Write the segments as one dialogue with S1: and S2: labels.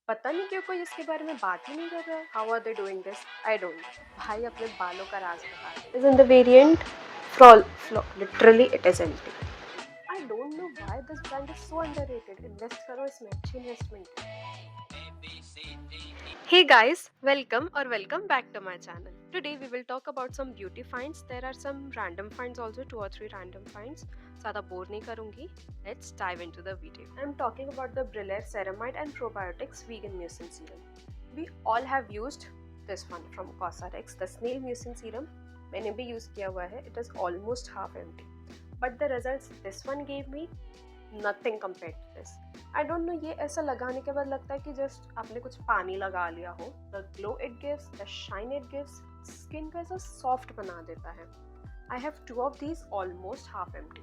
S1: पता नहीं क्यों कोई इसके बारे में बात ही नहीं कर रहा है। How are they doing this? I don't know. भाई अपने बालों का राज बता दे। Is in the variant floral flow, literally it is empty. I don't know why this brand is so underrated. Invest करो इसमें, अच्छी इन्वेस्टमेंट है। Hey guys, welcome or welcome back to my channel. Today we will talk about some beauty finds. There are some random finds also, 2 or 3 random finds. ज़्यादा bore नहीं करूँगी. Let's dive into the video. I'm talking about the Brillare Ceramide and Probiotics Vegan Mucin Serum. We all have used this one from Cosrx, the Snail Mucin Serum. मैंने भी use किया हुआ है. It is almost half empty. But the results this one gave me, nothing compared to this. I don't no, ये ऐसा लगाने के बाद लगता है कि जस्ट आपने कुछ पानी लगा लिया हो. The glow it gives, the shine it gives, skin को ऐसा सॉफ्ट बना देता है. I have 2 of these almost half empty.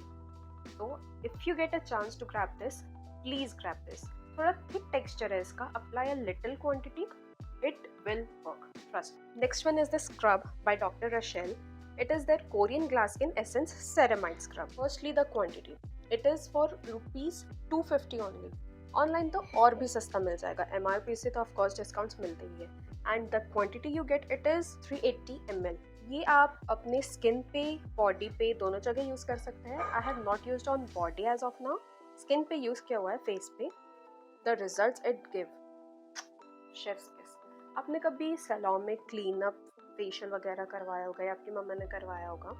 S1: तो if you get a chance to grab this, please grab this. थोड़ा थिक टेक्सचर है इसका. Apply a little quantity, it will work, trust me. Next one is the scrub by Dr. Rachel. It is their Korean glass skin essence ceramide scrub. Firstly, the quantity. It is for ₹250 only. Online तो और भी सस्ता मिल जाएगा. MRP से तो of course discounts मिलते ही है. And the quantity you get, it is 380 ml. ये आप अपने स्किन पे, बॉडी पे, दोनों जगह यूज कर सकते हैं. I have not used on body as of now. Skin पे यूज किया हुआ है, फेस पे. The results it give, chef's kiss. आपने कभी सैलून में क्लीन अप फेशियल वगैरह करवाया होगा या आपकी मम्मा ने करवाया होगा.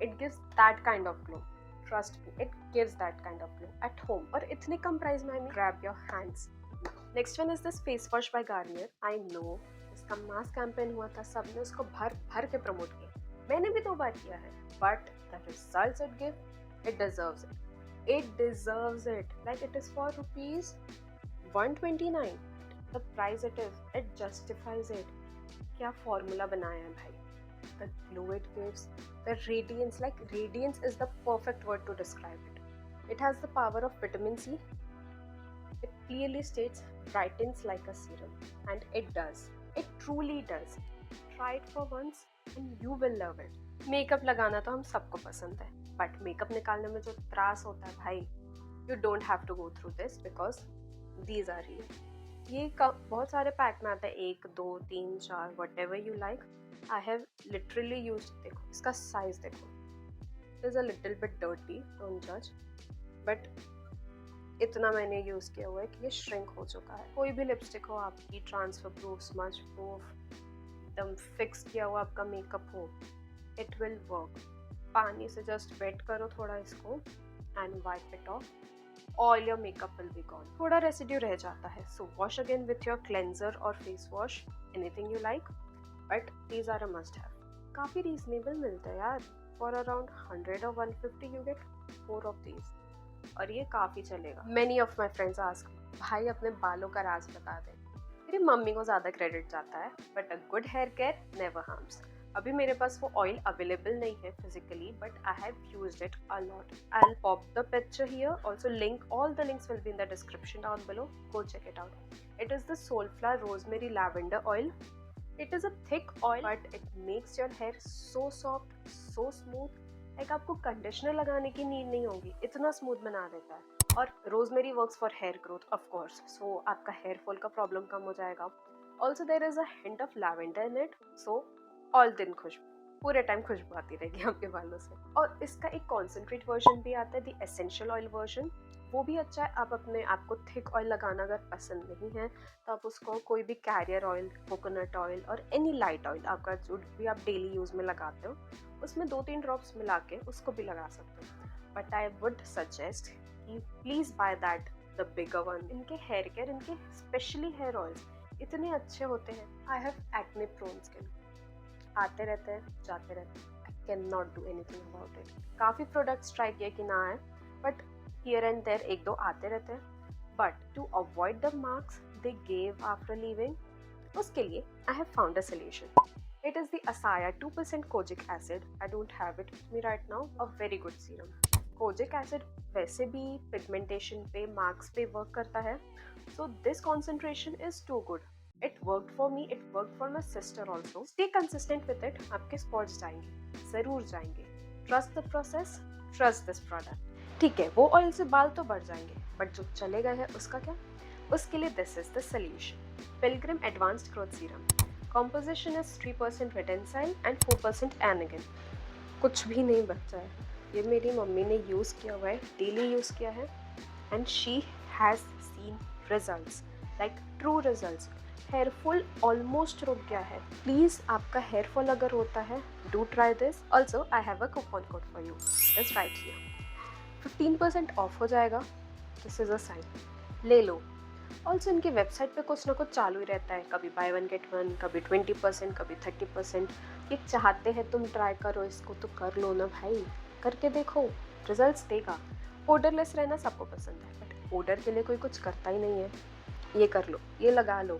S1: It gives that kind of glow. Trust me, it gives that kind of glow at home. और इतने कम प्राइस में, grab your hands. Next one is this face wash by Garnier. I know इसका मास कैंपेन हुआ था, सबने उसको भर भर के प्रमोट किया. मैंने भी 2 बार किया है. But the results it give, it deserves it. It deserves it. Like it is for ₹129. The price it is, it justifies it. क्या फॉर्मूला बनाया है भाई. The glow it gives, the radiance, like radiance is the perfect word to describe it. It has the power of vitamin C. It clearly states brightens like a serum, and it does. It truly does. Try it for once and you will love it. Makeup लगाना तो हम सबको पसंद है, but makeup निकालने में जो त्रास होता है भाई, you don't have to go through this because these are real. ये बहुत सारे पैक में आता है, 1, 2, 3, 4, whatever you like. I have literally used, देखो इसका साइज देखो. It is a little bit dirty, don't judge. But इतना मैंने यूज किया हुआ है कि ये श्रिंक हो चुका है. कोई भी लिपस्टिक हो आपकी, ट्रांसफर प्रूफ, स्मज प्रूफ, एकदम फिक्स किया हुआ आपका मेकअप हो, इट विल वर्क. पानी से जस्ट वेट करो थोड़ा इसको and wipe it of. All your makeup will be gone. थोड़ा रेसिड्यू रह जाता है, so wash again with your cleanser or face wash, anything you like. But these are a must have. काफ़ी reasonable मिलता है यार. For around 100 or 150 you get 4 of these. और ये काफ़ी चलेगा. Many of my friends ask, भाई अपने बालों का राज बता दे. मेरी मम्मी को ज़्यादा क्रेडिट जाता है, but a good hair care never harms. अभी मेरे पास वो ऑयल अवेलेबल नहीं है physically, but I have used it a lot. I will pop the picture here, also link, all the links will be in the description down below. Go check it out. It is the Soulflower rosemary lavender oil. It is a thick oil, but it makes your hair so soft, so smooth. Like आपको conditioner लगाने की need नहीं होगी, इतना smooth बना देता है. और rosemary works for hair growth of course, so आपका हेयर फॉल का प्रॉब्लम कम हो जाएगा. Also there is a hint of lavender in it, so all दिन खुशबू, पूरे टाइम खुशबू आती रहेगी आपके बालों से. और इसका एक कॉन्सेंट्रेट वर्जन भी आता है, द एसेंशियल ऑयल वर्जन. वो भी अच्छा है. आप अपने आपको थिक ऑयल लगाना अगर पसंद नहीं है तो आप उसको कोई भी कैरियर ऑयल, कोकोनट ऑयल और एनी लाइट ऑयल आपका जो भी आप डेली यूज़ में लगाते हो, उसमें 2-3 ड्रॉप्स मिला के उसको भी लगा सकते हो. बट आई वुड सजेस्ट कि please buy that, the bigger one. इनके हेयर केयर, इनके स्पेशली हेयर ऑयल्स इतने अच्छे होते हैं. I have acne prone skin. आते रहते हैं, जाते रहते हैं. I can not do anything about it. काफ़ी प्रोडक्ट्स ट्राई किए कि ना आए, बट here and there 1-2 आते रहते हैं. But to avoid the marks they gave after leaving, उसके लिए I have found a solution. It is the Asaya 2% kojic acid. I don't have it with me right now. A very good serum. Kojic acid वैसे भी pigmentation पे, marks पे work करता है. So this concentration is too good. It worked for me. It worked for my sister also. Stay consistent with it. आपके spots जाएंगे, ज़रूर जाएंगे. Trust the process. Trust this product. ठीक है, वो ऑयल से बाल तो बढ़ जाएंगे, बट जो चले गए हैं उसका क्या. उसके लिए this is the solution, Pilgrim advanced growth serum. Composition is 3% Redensyl and 4% Anagain. कुछ भी नहीं बचा है, ये मेरी मम्मी ने यूज़ किया हुआ है, डेली यूज़ किया है, and she has seen results, like true results. Hair fall almost रुक गया है। प्लीज़ आपका हेयर फॉल अगर होता है, do try this. Also I have a coupon code for you, this right here. 15% of हो जाएगा, दिस इज़ अ साइन, ले लो। ऑल्सो इनकी वेबसाइट पे कुछ ना कुछ चालू ही रहता है, कभी बाय 1 गेट 1, कभी 20%, कभी 30%। ये चाहते हैं तुम ट्राई करो इसको तो कर लो ना भाई, करके देखो, रिजल्ट्स देगा। ओडरलेस रहना सबको पसंद है, बट ओडर के लिए कोई कुछ करता ही नहीं है। ये कर लो, ये लगा लो।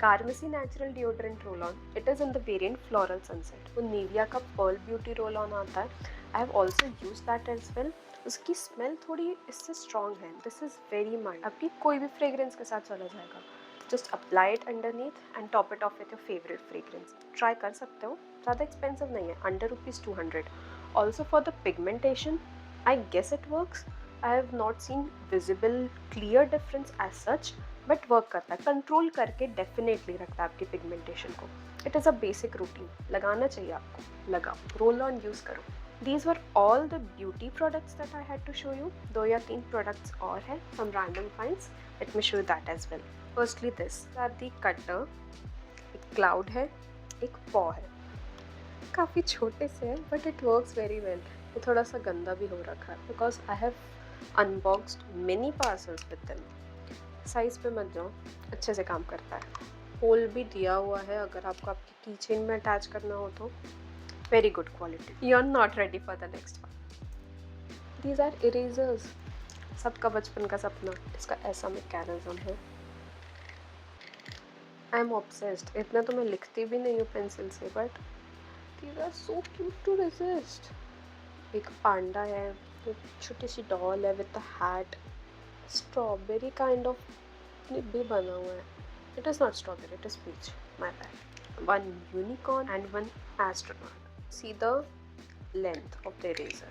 S1: Carmesi natural deodorant roll on, it is in the variant floral sunset. वो निविया का पर्ल ब्यूटी रोल ऑन आता है, I have also use that as well. उसकी स्मेल थोड़ी इससे स्ट्रॉन्ग है, दिस इज़ वेरी माइल्ड, आपकी कोई भी फ्रेग्रेंस के साथ चला जाएगा। Just apply it underneath and top it off with your favourite fragrance. Try कर सकते हो, ज़्यादा एक्सपेंसिव नहीं है, under ₹200। Also for the pigmentation, I guess it works. I have not seen visible clear difference as such, but work करता है, control करके definitely रखता है आपकी पिगमेंटेशन को। It is a basic routine, लगाना चाहिए आपको, लगाओ, रोल ऑन, यूज़ करो। These were all the beauty products that I had to show you. 2 या 3 products और हैं, some random finds. Let me show you that as well. Firstly this, the cutter, एक cloud है, एक paw है, काफ़ी छोटे से है but it works very well. ये थोड़ा सा गंदा भी हो रखा है because I have unboxed many parcels with them. Size पे मत जाओ, अच्छे से काम करता है। होल भी दिया हुआ है अगर आपको आपकी की चेन में अटैच करना हो तो। Very good quality. You're not ready for the next one. These are erasers. सबका बचपन का सपना, इसका ऐसा मैकेनिज्म है। I am obsessed. इतना तो मैं लिखती भी नहीं हूँ पेंसिल से, but these are so cute to resist. एक पांडा है, एक छोटी सी डॉल है with a hat, strawberry kind of निब्बी बना हुआ है। It is not strawberry, it is peach, my bad. One unicorn and one astronaut. See the length of the eraser,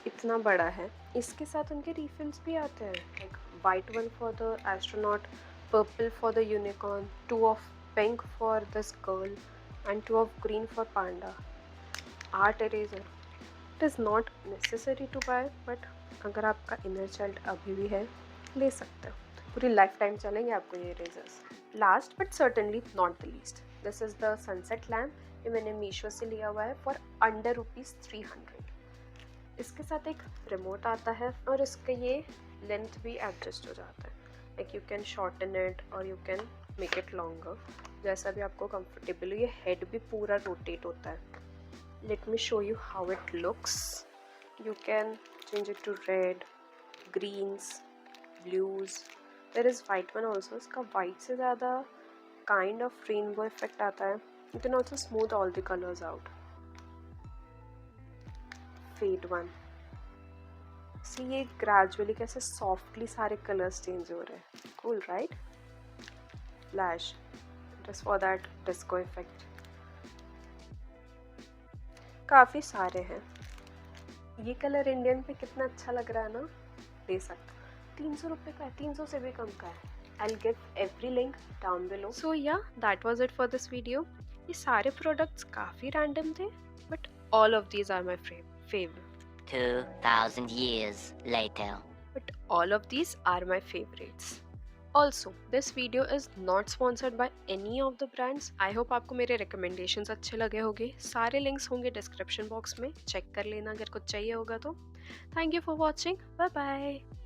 S1: इतना बड़ा है। इसके साथ उनके रिफिल्स भी आते हैं, like white one for the astronaut, purple for the unicorn, 2 of pink for this girl and 2 of green for panda. Art eraser. It is not necessary to buy, but अगर आपका inner child अभी भी है, ले सकते हो, पूरी life time चलेंगे आपको ये erasers. Last but certainly not the least, this is the sunset lamp. ये मैंने मीशो से लिया हुआ है फॉर अंडर ₹300। इसके साथ एक रिमोट आता है और इसका ये लेंथ भी एडजस्ट हो जाता है, like you can shorten it और you can make it longer, जैसा भी आपको कंफर्टेबल हो। ये हेड भी पूरा रोटेट होता है। Let me show you how it looks. You can change it to red, greens, blues, there is white one also. इसका वाइट से ज़्यादा काइंड ऑफ रेनबो इफेक्ट आता है। You can also smooth all the colors out. Fade one. See ये gradually कैसे softly सारे colors change हो रहे हैं. Cool, right? Flash. It is for that disco effect. काफ़ी सारे हैं। ये कलर इंडियन पे कितना अच्छा लग रहा है ना, ले सकते। 300 रुपये का है, 300 से भी कम का है। I'll give every link down below. So yeah, that was it for this video. ये सारे प्रोडक्ट्स काफ़ी रैंडम थे, but all of these are my favourite.
S2: 2000 years later.
S1: But all of these are my favorites. Also, this video is not sponsored by any of the brands. I hope आपको मेरे recommendations अच्छे लगे होंगे। सारे links होंगे description box में, check कर लेना अगर कुछ चाहिए होगा तो। Thank you for watching. Bye bye.